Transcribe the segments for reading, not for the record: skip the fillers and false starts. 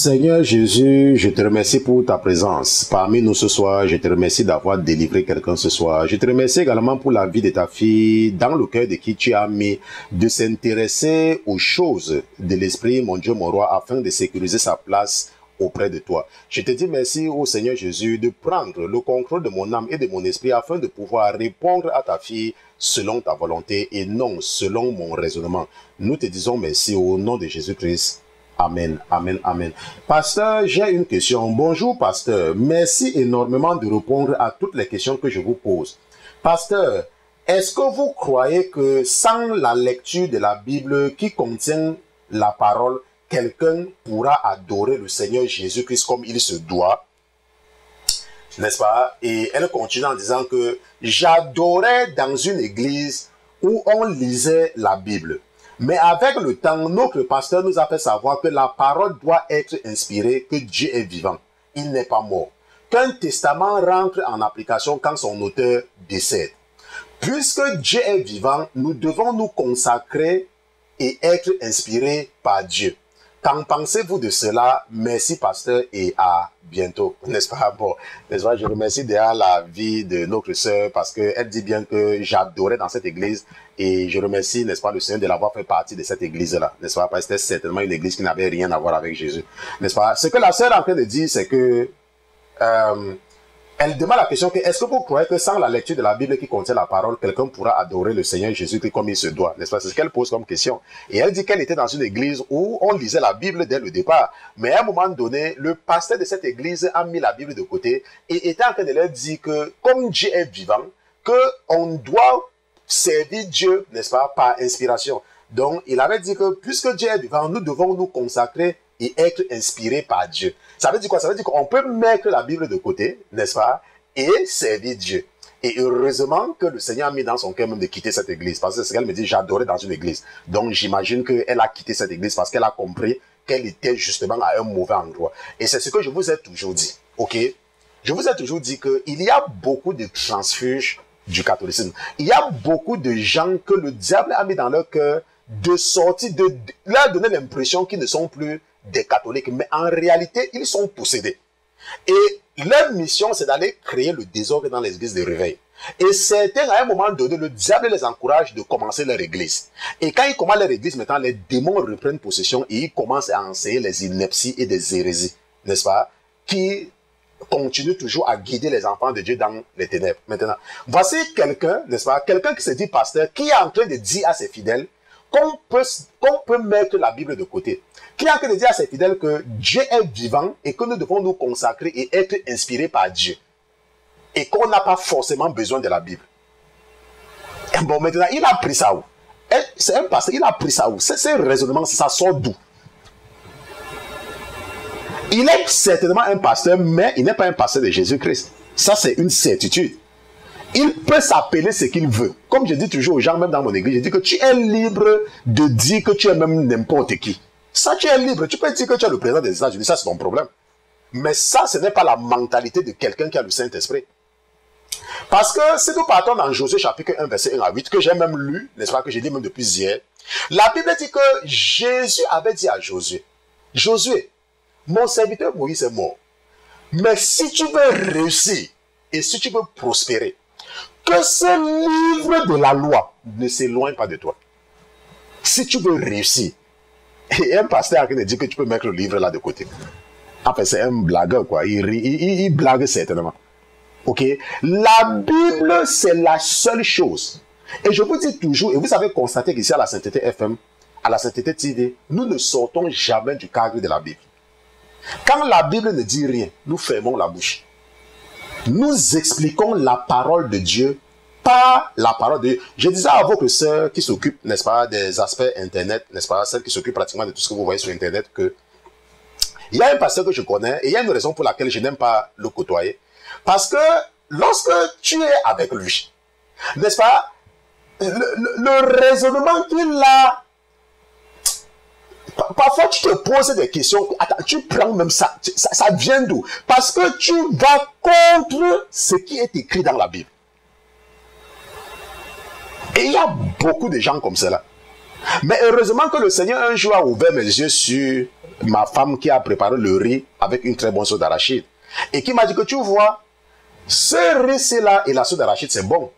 Seigneur Jésus, je te remercie pour ta présence parmi nous ce soir. Je te remercie d'avoir délivré quelqu'un ce soir. Je te remercie également pour la vie de ta fille, dans le cœur de qui tu as mis, de s'intéresser aux choses de l'Esprit, mon Dieu, mon roi, afin de sécuriser sa place auprès de toi. Je te dis merci au Seigneur Jésus de prendre le contrôle de mon âme et de mon esprit afin de pouvoir répondre à ta fille selon ta volonté et non selon mon raisonnement. Nous te disons merci au nom de Jésus-Christ. Amen, amen, amen. Pasteur, j'ai une question. Bonjour, pasteur. Merci énormément de répondre à toutes les questions que je vous pose. Pasteur, est-ce que vous croyez que sans la lecture de la Bible qui contient la parole, quelqu'un pourra adorer le Seigneur Jésus-Christ comme il se doit? N'est-ce pas? Et elle continue en disant que j'adorais dans une église où on lisait la Bible. Mais avec le temps, notre pasteur nous a fait savoir que la parole doit être inspirée, que Dieu est vivant. Il n'est pas mort. Qu'un testament rentre en application quand son auteur décède. Puisque Dieu est vivant, nous devons nous consacrer et être inspirés par Dieu. Qu'en pensez-vous de cela? Merci pasteur et à bientôt. N'est-ce pas? Bon, n'est-ce pas? Je remercie déjà la vie de notre sœur parce qu'elle dit bien que j'adorais dans cette église et je remercie, n'est-ce pas, le Seigneur de l'avoir fait partie de cette église-là. N'est-ce pas? Parce que c'était certainement une église qui n'avait rien à voir avec Jésus. N'est-ce pas? Ce que la sœur est en train de dire, c'est que elle demande la question que est-ce que vous croyez que sans la lecture de la Bible qui contient la parole, quelqu'un pourra adorer le Seigneur Jésus-Christ comme il se doit? N'est-ce pas? C'est ce qu'elle pose comme question. Et elle dit qu'elle était dans une église où on lisait la Bible dès le départ. Mais à un moment donné, le pasteur de cette église a mis la Bible de côté et était en train de leur dire que comme Dieu est vivant, qu'on doit servir Dieu, n'est-ce pas, par inspiration. Donc, il avait dit que puisque Dieu est vivant, nous devons nous consacrer et être inspirés par Dieu. Ça veut dire quoi? Ça veut dire qu'on peut mettre la Bible de côté, n'est-ce pas, et servir Dieu. Et heureusement que le Seigneur a mis dans son cœur même de quitter cette église. Parce que c'est ce qu'elle me dit, j'adorais dans une église. Donc j'imagine qu'elle a quitté cette église parce qu'elle a compris qu'elle était justement à un mauvais endroit. Et c'est ce que je vous ai toujours dit, ok? Je vous ai toujours dit qu'il y a beaucoup de transfuges du catholicisme. Il y a beaucoup de gens que le diable a mis dans leur cœur de sortir, de leur donner l'impression qu'ils ne sont plus des catholiques, mais en réalité, ils sont possédés. Et leur mission, c'est d'aller créer le désordre dans les églises de réveil. Et certains, à un moment donné, le diable les encourage de commencer leur église. Et quand ils commencent leur église, maintenant, les démons reprennent possession et ils commencent à enseigner les inepties et des hérésies, n'est-ce pas, qui continuent toujours à guider les enfants de Dieu dans les ténèbres. Maintenant, voici quelqu'un, n'est-ce pas, quelqu'un qui se dit pasteur, qui est en train de dire à ses fidèles qu'on peut mettre la Bible de côté. Qui est en train de dire à ses fidèles que Dieu est vivant et que nous devons nous consacrer et être inspirés par Dieu. Et qu'on n'a pas forcément besoin de la Bible. Et bon, maintenant, il a pris ça où? C'est un pasteur, il a pris ça où? C'est un raisonnement, ça sort d'où? Il est certainement un pasteur, mais il n'est pas un pasteur de Jésus-Christ. Ça, c'est une certitude. Il peut s'appeler ce qu'il veut. Comme je dis toujours aux gens, même dans mon église, je dis que tu es libre de dire que tu es même n'importe qui. Ça, tu es libre. Tu peux dire que tu es le président des États-Unis. Ça, c'est ton problème. Mais ça, ce n'est pas la mentalité de quelqu'un qui a le Saint-Esprit. Parce que si nous partons dans Josué chapitre 1, verset 1 à 8, que j'ai même lu, n'est-ce pas, que j'ai dit même depuis hier, la Bible dit que Jésus avait dit à Josué, Josué, mon serviteur Moïse est mort. Mais si tu veux réussir et si tu veux prospérer, que ce livre de la loi ne s'éloigne pas de toi. Si tu veux réussir, et un pasteur qui dit que tu peux mettre le livre là de côté. Enfin, c'est un blagueur, quoi. Il blague certainement. Ok? La Bible, c'est la seule chose. Et je vous dis toujours, et vous avez constaté qu'ici à la Sainteté FM, à la Sainteté TV, nous ne sortons jamais du cadre de la Bible. Quand la Bible ne dit rien, nous fermons la bouche. Nous expliquons la parole de Dieu, pas la parole de Dieu. Je disais à votre sœur qui s'occupe, n'est-ce pas, des aspects Internet, n'est-ce pas, celle qui s'occupe pratiquement de tout ce que vous voyez sur Internet, que il y a un pasteur que je connais, et il y a une raison pour laquelle je n'aime pas le côtoyer. Parce que lorsque tu es avec lui, n'est-ce pas, le raisonnement qu'il a, parfois tu te poses des questions, attends, tu prends même ça, ça vient d'où? Parce que tu vas contre ce qui est écrit dans la Bible. Et il y a beaucoup de gens comme cela. Mais heureusement que le Seigneur un jour a ouvert mes yeux sur ma femme qui a préparé le riz avec une très bonne sauce d'arachide. Et qui m'a dit que tu vois, ce riz-là et la sauce d'arachide, c'est bon,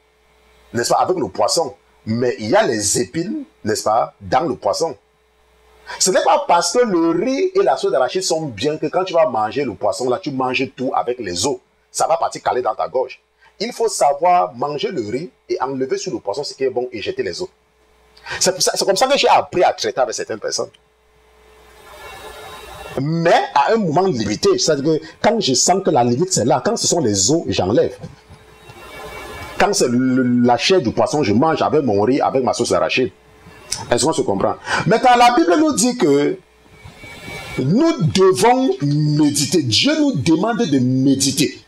n'est-ce pas, avec le poisson. Mais il y a les épines, n'est-ce pas, dans le poisson. Ce n'est pas parce que le riz et la sauce d'arachide sont bien que quand tu vas manger le poisson, là, tu manges tout avec les os. Ça va partir caler dans ta gorge. Il faut savoir manger le riz et enlever sur le poisson ce qui est bon et jeter les os. C'est comme ça que j'ai appris à traiter avec certaines personnes. Mais à un moment limité, c'est-à-dire que quand je sens que la limite c'est là, quand ce sont les os, j'enlève. Quand c'est la chair du poisson, je mange avec mon riz, avec ma sauce d'arachide. Est-ce qu'on se comprend? Mais quand la Bible nous dit que nous devons méditer, Dieu nous demande de méditer.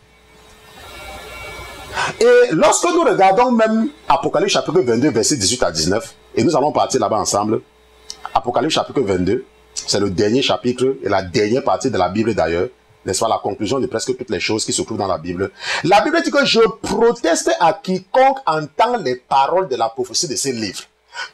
Et lorsque nous regardons même Apocalypse chapitre 22, verset 18 à 19, et nous allons partir là-bas ensemble, Apocalypse chapitre 22, c'est le dernier chapitre et la dernière partie de la Bible d'ailleurs, n'est-ce pas, la conclusion de presque toutes les choses qui se trouvent dans la Bible. La Bible dit que je proteste à quiconque entend les paroles de la prophétie de ces livres.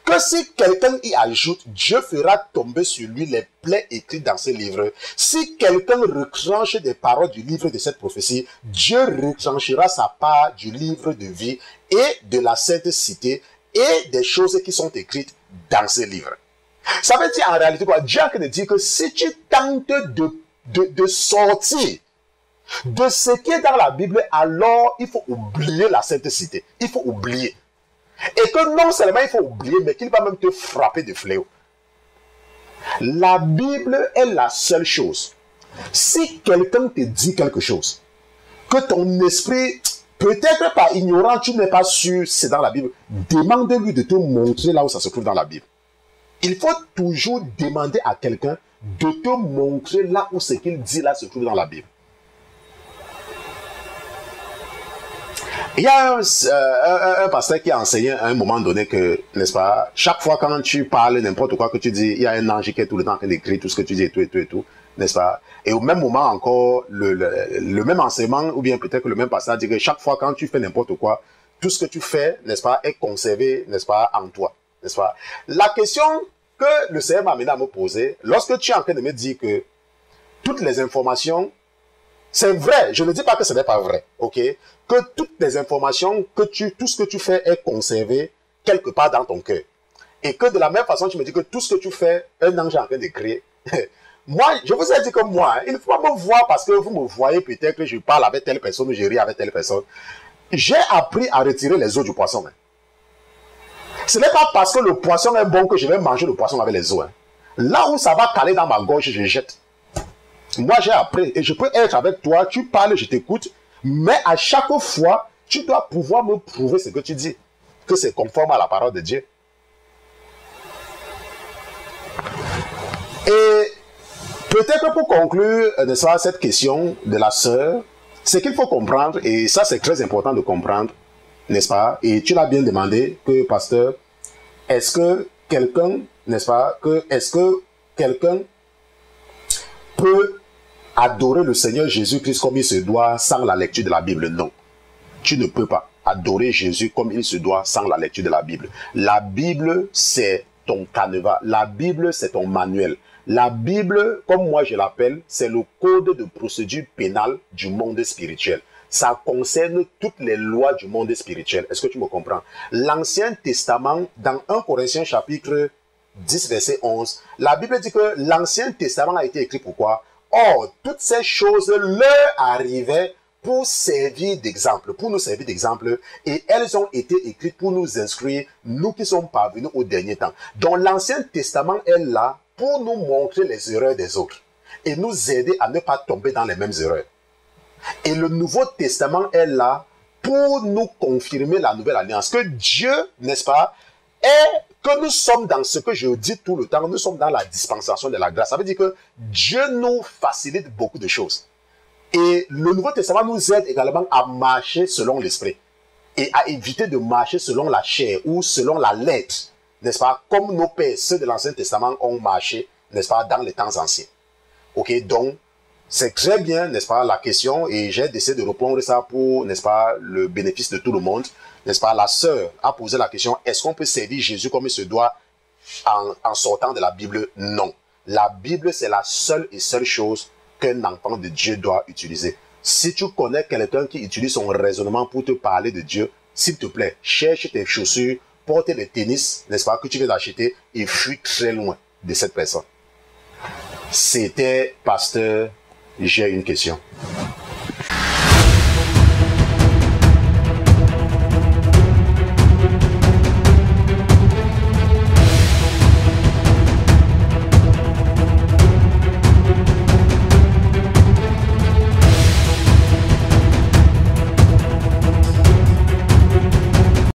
Que si quelqu'un y ajoute, Dieu fera tomber sur lui les plaies écrites dans ce livre. Si quelqu'un retranche des paroles du livre de cette prophétie, Dieu retranchera sa part du livre de vie et de la sainte cité et des choses qui sont écrites dans ce livre. Ça veut dire en réalité quoi? Dieu a dit que si tu tentes de sortir de ce qui est dans la Bible, alors il faut oublier la sainte cité. Il faut oublier. Et que non seulement il faut oublier, mais qu'il va même te frapper de fléau. La Bible est la seule chose. Si quelqu'un te dit quelque chose, que ton esprit, peut-être par ignorant, tu n'es pas sûr c'est dans la Bible, demande-lui de te montrer là où ça se trouve dans la Bible. Il faut toujours demander à quelqu'un de te montrer là où ce qu'il dit là se trouve dans la Bible. Il y a un pasteur qui a enseigné à un moment donné que, n'est-ce pas, chaque fois quand tu parles n'importe quoi que tu dis, il y a un ange qui est tout le temps en train d'écrire tout ce que tu dis et tout, n'est-ce pas? Et au même moment encore, le même enseignement, ou bien peut-être que le même pasteur dit que chaque fois quand tu fais n'importe quoi, tout ce que tu fais, n'est-ce pas, est conservé, n'est-ce pas, en toi, n'est-ce pas? La question que le Seigneur m'a amené à me poser, lorsque tu es en train de me dire que toutes les informations, c'est vrai, je ne dis pas que ce n'est pas vrai, ok? Que toutes les informations, tout ce que tu fais est conservé quelque part dans ton cœur. Et que de la même façon, tu me dis que tout ce que tu fais, un ange est en train de créer. Moi, je vous ai dit que moi, il ne faut pas me voir parce que vous me voyez peut-être que je parle avec telle personne ou je ris avec telle personne. J'ai appris à retirer les os du poisson. Ce n'est pas parce que le poisson est bon que je vais manger le poisson avec les os. Là où ça va caler dans ma gorge, je jette. Moi, j'ai appris et je peux être avec toi, tu parles, je t'écoute, mais à chaque fois, tu dois pouvoir me prouver ce que tu dis, que c'est conforme à la parole de Dieu. Et peut-être pour conclure cette question de la sœur, ce qu'il faut comprendre, et ça c'est très important de comprendre, n'est-ce pas, et tu l'as bien demandé, que pasteur, est-ce que quelqu'un, n'est-ce pas, est-ce que quelqu'un peut adorer le Seigneur Jésus-Christ comme il se doit sans la lecture de la Bible? Non. Tu ne peux pas adorer Jésus comme il se doit sans la lecture de la Bible. La Bible, c'est ton canevas. La Bible, c'est ton manuel. La Bible, comme moi je l'appelle, c'est le code de procédure pénale du monde spirituel. Ça concerne toutes les lois du monde spirituel. Est-ce que tu me comprends? L'Ancien Testament, dans 1 Corinthiens chapitre 10, verset 11, la Bible dit que l'Ancien Testament a été écrit pourquoi? Or, toutes ces choses leur arrivaient pour servir d'exemple, pour nous servir d'exemple, et elles ont été écrites pour nous instruire, nous qui sommes parvenus au dernier temps. Donc, l'Ancien Testament est là pour nous montrer les erreurs des autres et nous aider à ne pas tomber dans les mêmes erreurs. Et le Nouveau Testament est là pour nous confirmer la nouvelle alliance, que Dieu, n'est-ce pas, est que nous sommes dans ce que je dis tout le temps, nous sommes dans la dispensation de la grâce. Ça veut dire que Dieu nous facilite beaucoup de choses. Et le Nouveau Testament nous aide également à marcher selon l'esprit et à éviter de marcher selon la chair ou selon la lettre, n'est-ce pas, comme nos pères, ceux de l'Ancien Testament, ont marché, n'est-ce pas, dans les temps anciens. Ok, donc, c'est très bien, n'est-ce pas, la question, et j'ai décidé de répondre ça pour, n'est-ce pas, le bénéfice de tout le monde. N'est-ce pas, la sœur a posé la question, est-ce qu'on peut servir Jésus comme il se doit en sortant de la Bible? Non. La Bible, c'est la seule et seule chose qu'un enfant de Dieu doit utiliser. Si tu connais quelqu'un qui utilise son raisonnement pour te parler de Dieu, s'il te plaît, cherche tes chaussures, porte les tennis, n'est-ce pas, que tu viens d'acheter et fuis très loin de cette personne. C'était Pasteur, j'ai une question.